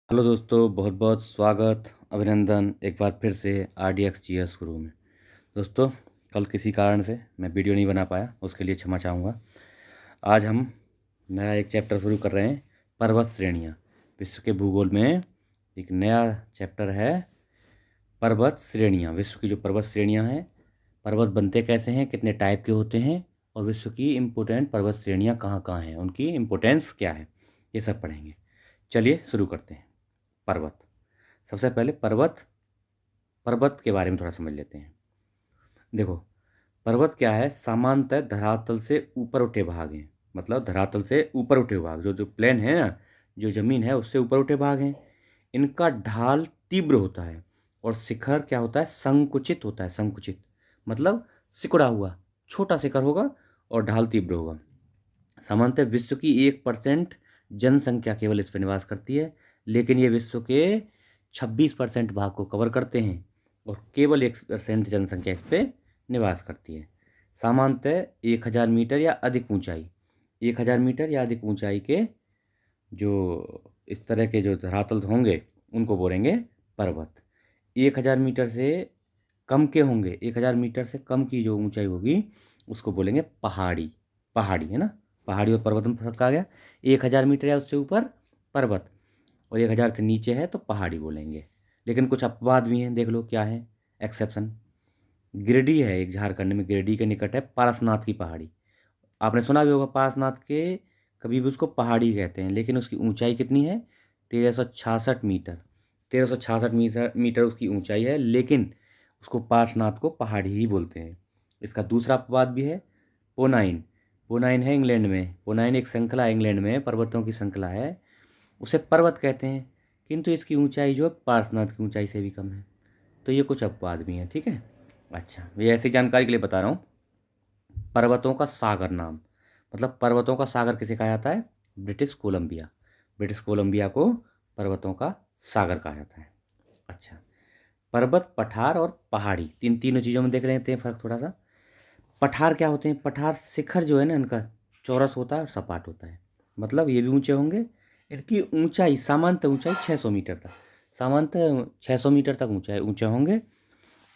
Hello दोस्तों, बहुत बहुत स्वागत, अभिनंदन एक बार फिर से RDX GS गुरु में। दोस्तों, कल किसी कारण से मैं वीडियो नहीं बना पाया, उसके लिए क्षमा चाहूँगा। आज हम नया एक चैप्टर शुरू कर रहे हैं, पर्वत श्रेणियाँ। विश्व के भूगोल में एक नया चैप्टर है, पर्वत श्रेणियाँ। विश्व की जो पर्वत श्रेणियाँ हैं, पर्वत बनते कैसे हैं, कितने टाइप के होते हैं, और विश्व की इम्पोर्टेंट पर्वत श्रेणियाँ कहाँ कहाँ हैं, उनकी इम्पोर्टेंस क्या है, ये सब पढ़ेंगे। चलिए शुरू करते हैं। पर्वत। सबसे पहले पर्वत पर्वत के बारे में थोड़ा समझ लेते हैं। देखो, पर्वत क्या है? सामान्यतः धरातल से ऊपर उठे भाग हैं। मतलब धरातल से ऊपर उठे भाग, जो जो प्लेन है ना, जो ज़मीन है उससे ऊपर उठे भाग हैं। इनका ढाल तीव्र होता है और शिखर क्या होता है? संकुचित होता है। संकुचित मतलब सिकुड़ा हुआ, छोटा शिखर होगा और ढाल तीव्र होगा। सामान्यतः विश्व की 1% जनसंख्या केवल इस पर निवास करती है, लेकिन ये विश्व के 26% भाग को कवर करते हैं और केवल 1% जनसंख्या इस पर निवास करती है। सामान्यतः 1000 मीटर या अधिक ऊंचाई, 1000 मीटर या अधिक ऊंचाई के जो इस तरह के जो धरातल होंगे उनको बोलेंगे पर्वत। 1000 मीटर से कम के होंगे, 1000 मीटर से कम की जो ऊंचाई होगी उसको बोलेंगे पहाड़ी। पहाड़ी है ना, पहाड़ी और पर्वत में फर्क आ गया। 1000 मीटर या उससे ऊपर पर्वत, और 1000 से नीचे है तो पहाड़ी बोलेंगे। लेकिन कुछ अपवाद भी हैं, देख लो क्या है एक्सेप्शन। गिरिडीह है एक, झारखंड में गिरिडीह के निकट है पारसनाथ की पहाड़ी। आपने सुना भी होगा पारसनाथ के, कभी भी उसको पहाड़ी कहते हैं, लेकिन उसकी ऊंचाई कितनी है? 1366 मीटर। 1366 मीटर उसकी ऊंचाई है, लेकिन उसको पारसनाथ को पहाड़ी ही बोलते हैं। इसका दूसरा अपवाद भी है, पोनाइन। पोनाइन है इंग्लैंड में। पोनाइन एक श्रृंखला है इंग्लैंड में, पर्वतों की श्रृंखला है, उसे पर्वत कहते हैं, किंतु इसकी ऊंचाई जो है पारसनाथ की ऊंचाई से भी कम है। तो ये कुछ अपवाद भी हैं, ठीक है। अच्छा, ये ऐसी जानकारी के लिए बता रहा हूँ। पर्वतों का सागर नाम, मतलब पर्वतों का सागर किसे कहा जाता है? British Columbia. ब्रिटिश कोलंबिया को पर्वतों का सागर कहा जाता है। अच्छा, पर्वत, पठार और पहाड़ी, तीनों चीज़ों में देख लेते हैं फ़र्क थोड़ा सा। पठार क्या होते हैं? पठार शिखर जो है ना, इनका चौरस होता है और सपाट होता है, मतलब ये भी ऊंचे होंगे। इनकी ऊंचाई, सामान्यतः ऊंचाई 600 मीटर तक, सामान्यतः 600 मीटर तक ऊंचाई ऊंचे होंगे।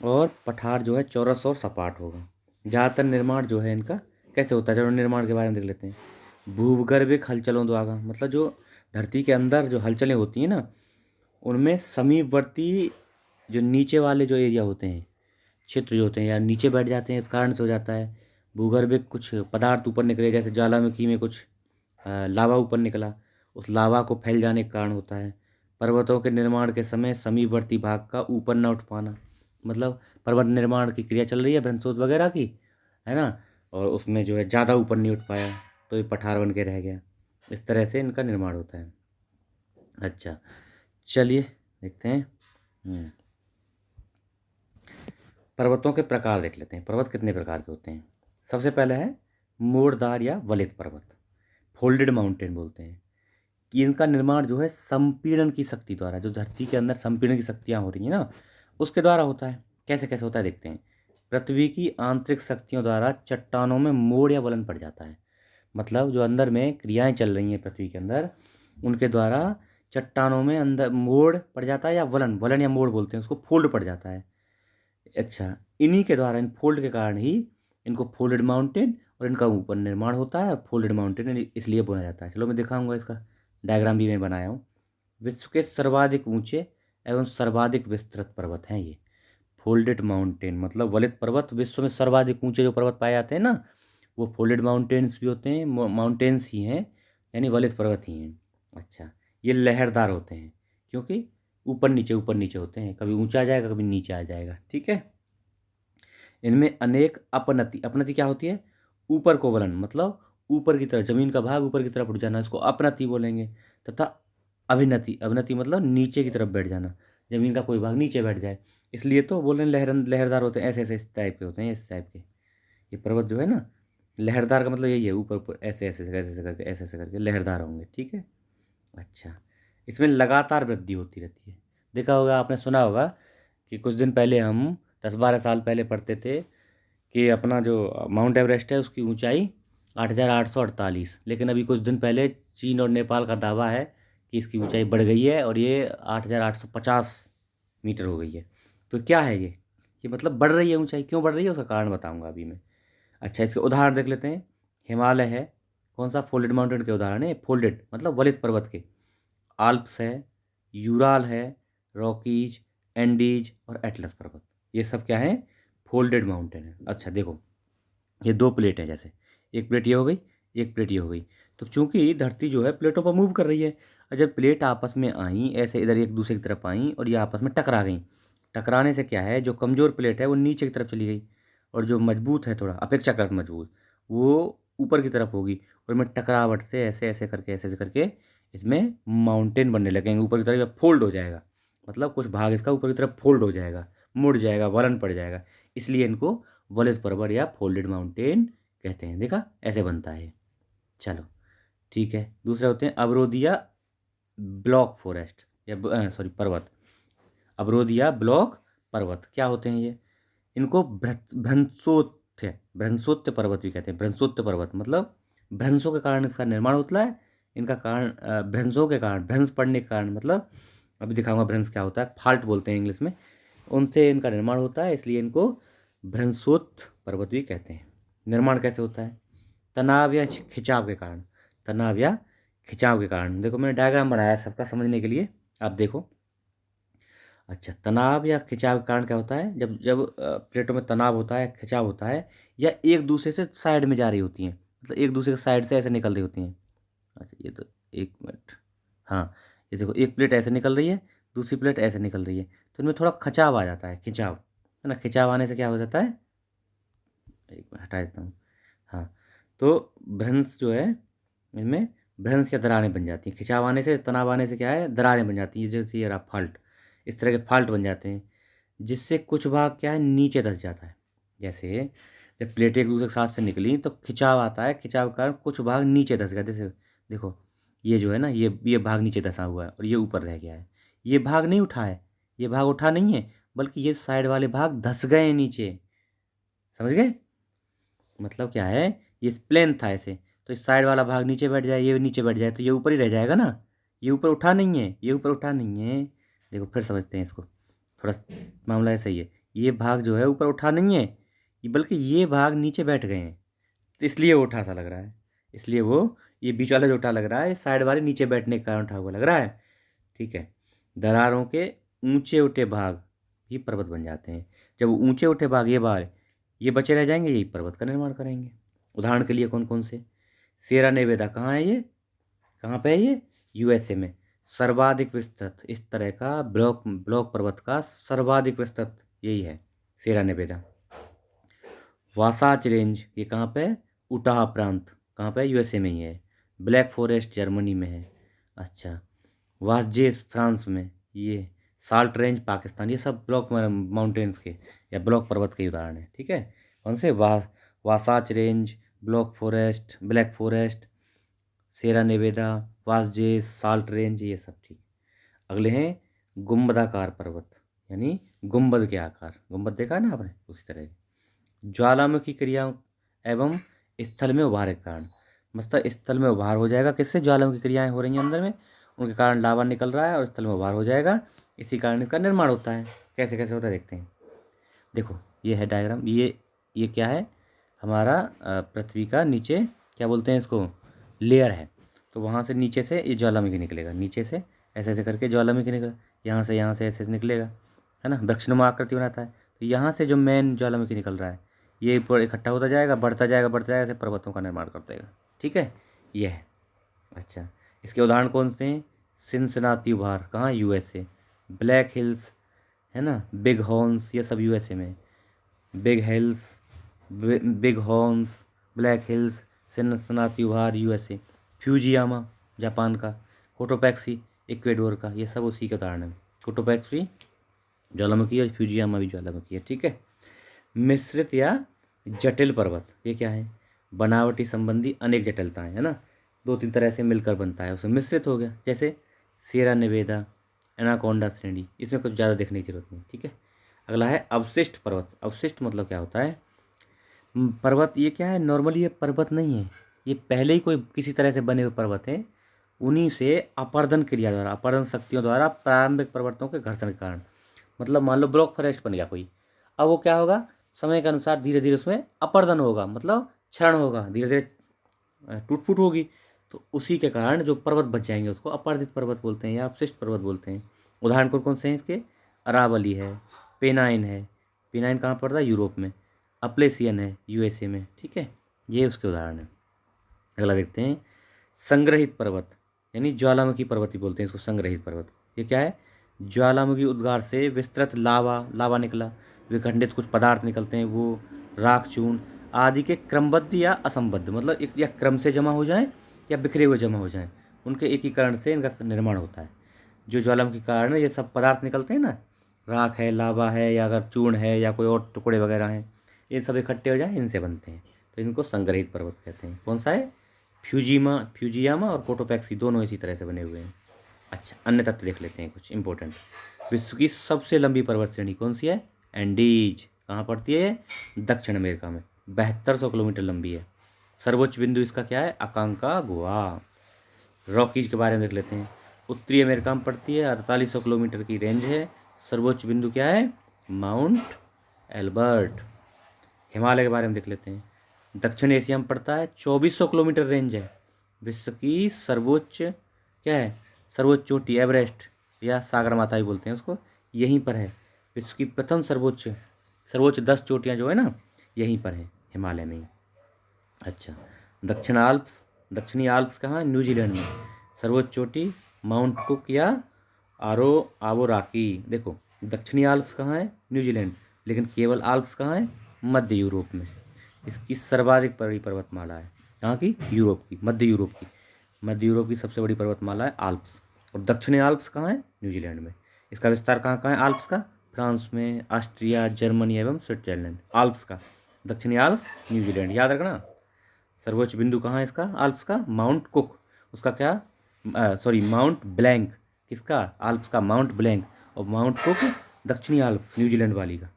और पठार जो है चौरस और सपाट होगा। ज़्यादातर निर्माण जो है इनका कैसे होता है, चलो निर्माण के बारे में देख लेते हैं। भूगर्भिक हलचलों द्वारा, मतलब जो धरती के अंदर जो हलचलें होती हैं ना, उनमें समीपवर्ती जो नीचे वाले जो एरिया होते हैं, क्षेत्र जो होते हैं, या नीचे बैठ जाते हैं, इस कारण से हो जाता है। भूगर्भिक कुछ पदार्थ ऊपर निकले, जैसे ज्वालामुखी में कुछ लावा ऊपर निकला, उस लावा को फैल जाने के कारण होता है। पर्वतों के निर्माण के समय समीपवर्ती भाग का ऊपर न उठ पाना, मतलब पर्वत निर्माण की क्रिया चल रही है ब्रह्मस्रोत वगैरह की, है ना, और उसमें जो है ज़्यादा ऊपर नहीं उठ पाया तो ये पठार बन के रह गया। इस तरह से इनका निर्माण होता है। अच्छा, चलिए देखते हैं। पर्वतों के प्रकार देख लेते हैं। पर्वत कितने प्रकार के होते हैं? सबसे पहले है मोड़दार या वलित पर्वत, फोल्डेड माउंटेन बोलते हैं। कि इनका निर्माण जो है संपीड़न की शक्ति द्वारा, जो धरती के अंदर संपीड़न की शक्तियाँ हो रही हैं ना, उसके द्वारा होता है। कैसे कैसे होता है देखते हैं। पृथ्वी की आंतरिक शक्तियों द्वारा चट्टानों में मोड़ या वलन पड़ जाता है। मतलब जो अंदर में क्रियाएं चल रही हैं पृथ्वी के अंदर, उनके द्वारा चट्टानों में अंदर मोड़ पड़ जाता है, या वलन, वलन या मोड़ बोलते हैं उसको, फोल्ड पड़ जाता है। अच्छा, इन्हीं के द्वारा, इन फोल्ड के कारण ही इनको फोल्डेड माउंटेन और इनका ऊपर निर्माण होता है। फोल्डेड माउंटेन इसलिए बोला जाता है। चलो मैं दिखाऊंगा, इसका डायग्राम भी मैं बनाया हूँ। विश्व के सर्वाधिक ऊंचे एवं सर्वाधिक विस्तृत पर्वत हैं ये फोल्डेड माउंटेन, मतलब वलित पर्वत। विश्व में सर्वाधिक ऊंचे जो पर्वत पाए जाते हैं ना, वो फोल्डेड माउंटेन्स भी होते हैं, माउंटेन्स ही हैं, यानी वलित पर्वत ही हैं। अच्छा, ये लहरदार होते हैं क्योंकि ऊपर नीचे होते हैं, कभी ऊंचा आ जाएगा कभी नीचे आ जाएगा, ठीक है। इनमें अनेक अपनति, अपनति क्या होती है? ऊपर को वलन, मतलब ऊपर की तरफ, जमीन का भाग ऊपर की तरफ उठ जाना, इसको अपनति बोलेंगे। तथा अभिनति, अभिनति मतलब नीचे की तरफ बैठ जाना, जमीन का कोई भाग नीचे बैठ जाए, इसलिए तो बोल रहे हैं लहरदार होते हैं। ऐसे ऐसे इस टाइप के होते हैं, इस टाइप के ये पर्वत जो है ना, लहरदार का मतलब यही है, ऊपर ऊपर ऐसे ऐसे ऐसे ऐसे करके, ऐसे ऐसे करके लहरदार होंगे, ठीक है। अच्छा, इसमें लगातार वृद्धि होती रहती है। देखा होगा, आपने सुना होगा कि कुछ दिन पहले हम 10-12 साल पहले पढ़ते थे कि अपना जो माउंट एवरेस्ट है उसकी ऊंचाई 8,848, लेकिन अभी कुछ दिन पहले चीन और नेपाल का दावा है कि इसकी ऊंचाई बढ़ गई है और ये 8,850 मीटर हो गई है। तो क्या है ये मतलब बढ़ रही है ऊंचाई, क्यों बढ़ रही है उसका कारण बताऊंगा अभी मैं। अच्छा, इसके उदाहरण देख लेते हैं। हिमालय है, कौन सा, फोल्डेड माउंटेन के उदाहरण है, फोल्डेड मतलब वलित पर्वत के। आल्प्स है, यूराल है, रॉकीज, एंडीज और एटलस पर्वत, ये सब क्या है, फोल्डेड माउंटेन है। अच्छा देखो, ये दो प्लेट हैं, जैसे एक प्लेट ये हो गई, एक प्लेट ये हो गई। तो चूंकि धरती जो है प्लेटों पर मूव कर रही है, और जब प्लेट आपस में आई ऐसे इधर एक दूसरे की तरफ आई और ये आपस में टकरा गई, टकराने से क्या है, जो कमज़ोर प्लेट है वो नीचे की तरफ चली गई, और जो मजबूत है थोड़ा अपेक्षाकृत मजबूत वो ऊपर की तरफ होगी, और में टकरावट से ऐसे ऐसे ऐसे करके इसमें माउंटेन बनने लगेंगे, ऊपर की तरफ फोल्ड हो जाएगा, मतलब कुछ भाग इसका ऊपर की तरफ फोल्ड हो जाएगा, मुड़ जाएगा, वलन पड़ जाएगा, इसलिए इनको वलित पर्वत या फोल्डेड माउंटेन कहते हैं। देखा, ऐसे बनता है। चलो ठीक है, दूसरे होते हैं अवरोध या ब्लॉक फॉरेस्ट या सॉरी पर्वत। अवरोध या ब्लॉक पर्वत क्या होते हैं ये, इनको भ्रंशोत्य पर्वत भी कहते हैं। भ्रंशोत्य पर्वत मतलब भ्रंशों के कारण इसका निर्माण होता है। इनका कारण भ्रंशों के कारण, भ्रंश पड़ने के कारण, मतलब अभी दिखाऊंगा भ्रंश क्या होता है, फाल्ट बोलते हैं इंग्लिश में, उनसे इनका निर्माण होता है, इसलिए इनको भ्रंशोत्य पर्वत भी कहते हैं। निर्माण कैसे होता है, तनाव या खिंचाव के कारण। तनाव या खिंचाव के कारण, देखो मैंने डायग्राम बनाया है सबका समझने के लिए, आप देखो। अच्छा, तनाव या खिंचाव के कारण क्या होता है, जब जब प्लेटों में तनाव होता है, खिंचाव होता है, या एक दूसरे से साइड में जा रही होती हैं, मतलब एक दूसरे के साइड से ऐसे निकल रही होती हैं। अच्छा ये तो, एक मिनट, हाँ, ये देखो एक प्लेट ऐसे निकल रही है, दूसरी प्लेट ऐसे निकल रही है, तो इनमें थोड़ा खिंचाव आ जाता है, खिंचाव है ना। खिंचाव आने से क्या हो जाता है, एक मिनट हटा देता हूँ, हाँ, तो भ्रंश जो है, इनमें भ्रंश या दरारें बन जाती हैं। खिंचाव आने से, तनाव आने से क्या है, दरारें बन जाती हैं, जैसे ये रहा फाल्ट, इस तरह के फाल्ट बन जाते हैं, जिससे कुछ भाग क्या है, नीचे धंस जाता है। जैसे जब प्लेटें एक दूसरे के साथ से निकली तो खिंचाव आता है, खिंचाव के कारण कुछ भाग नीचे धंस गया। जैसे देखो, ये जो है ना, ये भाग नीचे धंसा हुआ है और ये ऊपर रह गया है, ये भाग नहीं उठा है, ये भाग उठा नहीं है, बल्कि ये साइड वाले भाग धंस गए नीचे, समझ गए। मतलब क्या है, ये प्लेन था ऐसे, तो इस साइड वाला भाग नीचे बैठ जाए, ये नीचे बैठ जाए, तो ये ऊपर ही रह जाएगा ना, ये ऊपर उठा नहीं है, ये ऊपर उठा नहीं है। देखो फिर समझते हैं इसको, थोड़ा मामला ऐसा ही है, ये भाग जो है ऊपर उठा नहीं है, बल्कि ये भाग नीचे बैठ गए हैं, तो इसलिए वो उठा सा लग रहा है, इसलिए वो, ये बीच वाला जो उठा लग रहा है, साइड वाले नीचे बैठने के कारण उठा हुआ लग रहा है। ठीक है, दरारों के ऊंचे उठे भाग भी पर्वत बन जाते हैं। जब ऊंचे उठे भाग, ये बचे रह जाएंगे, यही पर्वत का निर्माण करेंगे। उदाहरण के लिए कौन कौन से, सेरा नेवेदा कहाँ है, ये कहाँ पे है, ये यूएसए में। सर्वाधिक विस्तृत इस तरह का ब्लॉक ब्लॉक पर्वत का सर्वाधिक विस्तृत यही है, सेरा नेवेदा। वासाच रेंज ये कहाँ पे है, उटाह प्रांत कहाँ पे है, यूएसए में ही है। ब्लैक फॉरेस्ट जर्मनी में है। अच्छा, वासजेस फ्रांस में, ये साल्ट रेंज पाकिस्तान, ये सब ब्लॉक माउंटेन्स के या ब्लॉक पर्वत के उदाहरण हैं। ठीक है, कौन से, Wasatch Range, block forest, Black Forest, Sierra Nevada, Vosges, Salt Range, ये सब। ठीक, अगले हैं गुंबदाकार पर्वत, यानी गुंबद के आकार, गुंबद देखा है ना आपने, उसी तरह ज्वालामुखी क्रियाओं एवं स्थल में उभार के कारण, मतलब स्थल में उभार हो जाएगा, किससे, ज्वालामुखी क्रियाएं हो रही हैं अंदर में, उनके कारण लावा निकल रहा है और स्थल में उभार हो जाएगा, इसी कारण इसका निर्माण होता है। कैसे कैसे होता है देखते हैं। देखो ये है डायग्राम, ये क्या है, हमारा पृथ्वी का नीचे क्या बोलते हैं इसको, लेयर है, तो वहाँ से नीचे से ये ज्वालामुखी निकलेगा, नीचे से ऐसे ऐसे करके ज्वालामुखी निकलेगा, यहाँ से ऐसे ऐसे निकलेगा, है ना, दक्षिणुमा आकृति बनाता है। तो यहाँ से जो मेन ज्वालामुखी निकल रहा है, ये ऊपर इकट्ठा होता जाएगा, बढ़ता जाएगा, बढ़ता जाएगा, ऐसे पर्वतों का निर्माण करता जाएगा। ठीक है, ये है। अच्छा, इसके उदाहरण कौन से हैं, सिनसिनाटी उभार कहाँ, यूएसए। ब्लैक हिल्स है ना, बिग हॉर्न्स, ये सब यूएसए में। Big hills, big horns, black hills, Cincinnati उभार यूएसए। फ्यूजियामा जापान का। कोटोपैक्सी इक्वेडोर का, ये सब उसी के उदाहरण हैं। कोटोपैक्सी ज्वालामुखी और फ्यूजियामा भी ज्वालामुखी है। ठीक है, मिश्रित या जटिल पर्वत, ये क्या है, बनावटी संबंधी अनेक जटिलताएं, है ना, दो तीन तरह से मिलकर बनता है, उसमें मिश्रित हो गया। जैसे सेरा नेवेदा, एनाकोंडा श्रेणी, इसमें कुछ ज़्यादा देखने की जरूरत नहीं। ठीक है, अगला है अवशिष्ट पर्वत। अवशिष्ट मतलब क्या होता है, पर्वत, ये क्या है, नॉर्मली ये पर्वत नहीं है, ये पहले ही कोई किसी तरह से बने हुए पर्वत हैं, उन्हीं से अपर्दन क्रिया द्वारा, अपर्दन शक्तियों द्वारा प्रारंभिक परिवर्तनों के घर्षण के कारण। मतलब मान लो ब्लॉक फॉरेस्ट बन गया कोई, अब वो क्या होगा, समय के अनुसार धीरे धीरे उसमें अपर्दन होगा, मतलब क्षरण होगा, धीरे धीरे टूट फूट होगी। तो उसी के कारण जो पर्वत बच जाएंगे उसको अपर्दित पर्वत बोलते हैं या अपशिष्ट पर्वत बोलते हैं। उदाहरण कौन कौन से हैं इसके? अरावली है, पेनाइन है, पेनाइन कहाँ पड़ता है? यूरोप में। अपलेसियन है यूएसए में, ठीक है, ये उसके उदाहरण है। अगला देखते हैं, संग्रहित पर्वत, यानी ज्वालामुखी पर्वत ही बोलते हैं इसको, संग्रहित पर्वत। ये क्या है? ज्वालामुखी उद्गार से विस्तृत लावा निकला, विखंडित कुछ पदार्थ निकलते हैं, वो राख चूर्ण आदि के क्रमबद्ध या असंबद्ध, मतलब एक या क्रम से जमा हो जाएं या बिखरे हुए जमा हो जाएं, उनके एकीकरण से इनका निर्माण होता है। जो ज्वालामुखी के कारण ये सब पदार्थ निकलते हैं ना, राख है, लावा है, या अगर चूर्ण है या कोई और टुकड़े वगैरह हैं, ये सब इकट्ठे हो जाए इनसे बनते हैं, तो इनको संग्रहित पर्वत कहते हैं। कौन सा है? फ्यूजियामा और कोटोपैक्सी दोनों इसी तरह से बने हुए हैं। अच्छा, अन्य तथ्य देख लेते हैं कुछ इंपॉर्टेंट। विश्व की सबसे लंबी पर्वत श्रेणी कौन सी है? एंडीज। कहाँ पड़ती है? दक्षिण अमेरिका में, 7200 किलोमीटर लंबी है। सर्वोच्च बिंदु इसका क्या है? अकांकागुआ। रॉकीज के बारे में देख लेते हैं। उत्तरी अमेरिका में पड़ती है, 4800 किलोमीटर की रेंज है। सर्वोच्च बिंदु क्या है? Mount Elbert. हिमालय के बारे में देख लेते हैं। दक्षिण एशिया में पड़ता है, 2400 किलोमीटर रेंज है। विश्व की सर्वोच्च क्या है? सर्वोच्च चोटी एवरेस्ट या सागर माथा भी बोलते हैं उसको, यहीं पर है। विश्व की प्रथम सर्वोच्च सर्वोच्च 10 चोटियाँ जो है ना, यहीं पर है, हिमालय में ही। अच्छा, दक्षिणी आल्प्स कहाँ है? न्यूजीलैंड में। सर्वोच्च चोटी माउंट कुक या आबोराकी। देखो, दक्षिणी आल्प्स कहाँ है? न्यूजीलैंड, लेकिन केवल आल्प्स कहाँ है? मध्य यूरोप में। इसकी सर्वाधिक बड़ी पर्वतमाला है, कहाँ की? यूरोप की, मध्य यूरोप की सबसे बड़ी पर्वतमाला है आल्प्स। और दक्षिणी आल्प्स कहाँ है? न्यूजीलैंड में। इसका विस्तार कहाँ कहाँ है आल्प्स का? फ्रांस में, ऑस्ट्रिया, जर्मनी एवं स्विट्जरलैंड। आल्प्स का, दक्षिणी आल्प्स न्यूजीलैंड, याद रखना। सर्वोच्च बिंदु कहाँ है इसका? आल्प्स का माउंट कुक, उसका क्या? Mount blank. किसका? आल्प्स का माउंट ब्लैंक, और माउंट कुक दक्षिणी आल्प्स न्यूजीलैंड वाली का।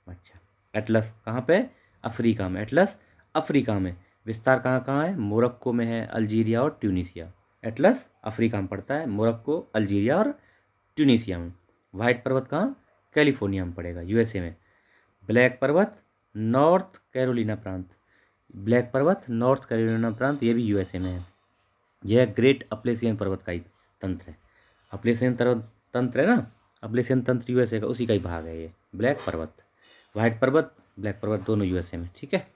अच्छा, एटलस कहाँ पे? अफ्रीका में। एटलस अफ्रीका में। विस्तार कहाँ कहाँ है? मोरक्को में है, अल्जीरिया और ट्यूनीसिया। एटलस अफ्रीका में पड़ता है, मोरक्को, अल्जीरिया और ट्यूनीसिया में। वाइट पर्वत कहाँ? कैलिफोर्निया में पड़ेगा, यूएसए में। ब्लैक पर्वत नॉर्थ कैरोलिना प्रांत, ब्लैक पर्वत नॉर्थ कैरोलिना प्रांत, ये भी यूएसए में है। यह ग्रेट अपलेसियन पर्वत का ही तंत्र है। अपलेसियन तंत्र है ना, अपलेसियन तंत्र यूएसए का, उसी का ही भाग है ये ब्लैक पर्वत। वाइट पर्वत, ब्लैक पर्वत दोनों यूएसए में, ठीक है।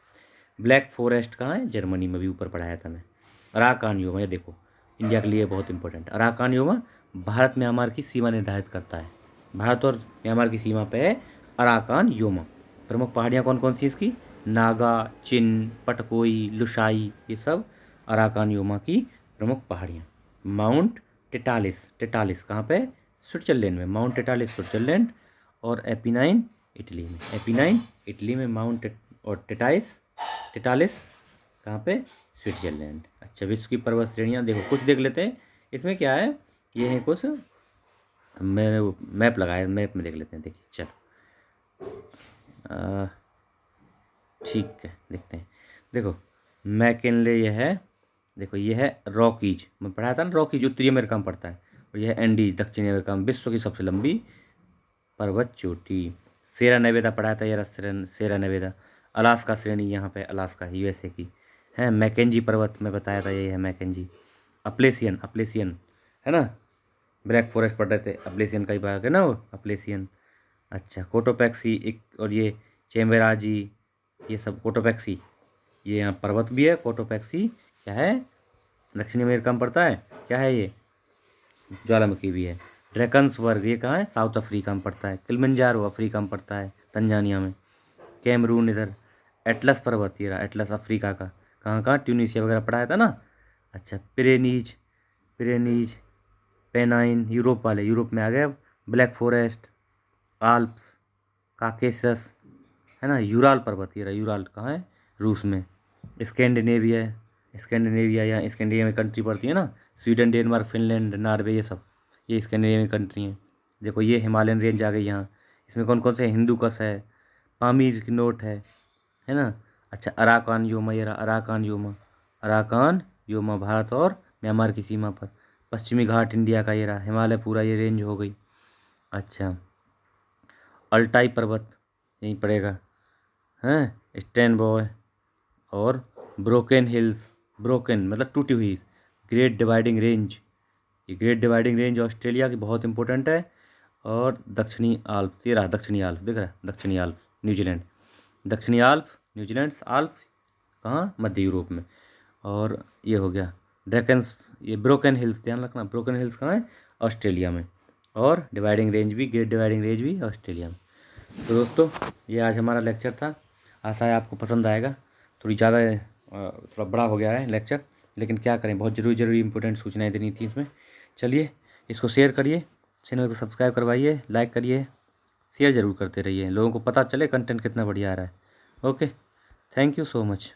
ब्लैक फॉरेस्ट कहाँ है? जर्मनी में, भी ऊपर पढ़ाया था मैं। अराकान योमा, ये देखो इंडिया के लिए बहुत important. Arakan Yoma Bharat Myanmar की सीमा निर्धारित करता है। भारत और म्यांमार की सीमा पे है अराकान योमा। प्रमुख पहाड़ियाँ कौन कौन सी इसकी? नागा, चिन, पटकोई, लुशाई, ये सब अराकान योमा की प्रमुख पहाड़ियाँ। माउंट टेटालिस कहाँ पे? स्विट्जरलैंड में, माउंट टेटालिस स्विट्जरलैंड। और एपिनाइन इटली में माउंट और टेटालिस कहाँ पे? स्विट्जरलैंड। अच्छा, विश्व की पर्वत श्रेणियाँ देखो, कुछ देख लेते हैं। इसमें क्या है, ये है कुछ, मैंने मैप लगाया, मैप में देख लेते हैं। देखिए चलो, ठीक है, देखते हैं। देखो, मैकिनले ये है, देखो ये है रॉकीज, मैं पढ़ाया था ना, रॉकीज उत्तरी अमेरिका में पड़ता है। और यह है एंडीज, दक्षिणी अमेरिका में, विश्व की सबसे लंबी पर्वत चोटी। सेरा नेवेदा पढ़ाया था, ये सेरा नेवेदा, अलास्का श्रेणी, यहाँ पे अलास्का यूएसए की है। मैकेंजी पर्वत में बताया था, ये है मैकेंजी। अपलेसियन है ना, ब्लैक फॉरेस्ट पढ़ रहे थे, अपलेसियन का ही भाग है ना वो, अपलेसियन। अच्छा, कोटोपैक्सी एक, और ये चेम्बेराजी, ये सब कोटोपैक्सी, ये यहाँ पर्वत भी है। कोटोपैक्सी क्या है? दक्षिणी अमेरिका में पड़ता है। क्या है ये? ज्वालामुखी भी है। ड्रैकन्सबर्ग, ये कहाँ है? साउथ अफ्रीका में पड़ता है। किलिमंजारो अफ्रीका में पड़ता है, तंजानिया में। कैमरून इधर। एटलस पर्वत, ये रहा एटलस अफ्रीका का, कहाँ कहाँ? ट्यूनीसिया वगैरह पढ़ाया था ना। अच्छा, पिरेनीज पेनाइन यूरोप वाले, यूरोप में आ गए अब। ब्लैक फॉरेस्ट, आल्प्स, काकेसस है ना। यूराल पर्वत, ये रहा यूराल, कहाँ है? रूस में। स्कैंडिनेविया या स्कैंडिनेवियन कंट्री पड़ती है ना, स्वीडन, डेनमार्क, फिनलैंड, नॉर्वे, ये सब, ये स्कैंडिनेवियन कंट्री हैं। देखो, ये हिमालयन रेंज आ गई यहाँ। इसमें कौन कौन से? हिंदुकश है, पामीर की नोट है ना। अच्छा, अराकान योमा, ये रहा अराकान योमा भारत और म्यांमार की सीमा पर। पश्चिमी घाट इंडिया का ये रहा, हिमालय पूरा ये रेंज हो गई। अच्छा, अल्टाई पर्वत यहीं पड़ेगा, हैं, स्टैनबॉय और ब्रोकन हिल्स, ब्रोकन मतलब टूटी हुई, ग्रेट डिवाइडिंग रेंज, ये ग्रेट डिवाइडिंग रेंज ऑस्ट्रेलिया की बहुत इंपॉर्टेंट है। और दक्षिणी आल्प्स, ये रहा दक्षिणी आल्प, दिख रहा है दक्षिणी आल्प न्यूजीलैंड, दक्षिणी आल्प न्यूजीलैंड आल्प कहाँ, मध्य यूरोप में। और ये हो गया डेकन्स, ये ब्रोकन हिल्स, ध्यान रखना ब्रोकन हिल्स कहाँ है, ऑस्ट्रेलिया में। और डिवाइडिंग रेंज भी, ग्रेट डिवाइडिंग रेंज भी ऑस्ट्रेलिया में। तो दोस्तों ये आज हमारा लेक्चर था, आशा है आपको पसंद आएगा। थोड़ी ज़्यादा थोड़ा बड़ा हो गया है लेक्चर, लेकिन क्या करें, बहुत ज़रूरी इंपॉर्टेंट सूचनाएं देनी थी इसमें। चलिए इसको शेयर करिए, चैनल को सब्सक्राइब करवाइए, लाइक करिए, शेयर ज़रूर करते रहिए, लोगों को पता चले कंटेंट कितना बढ़िया आ रहा है। Okay, thank you so much.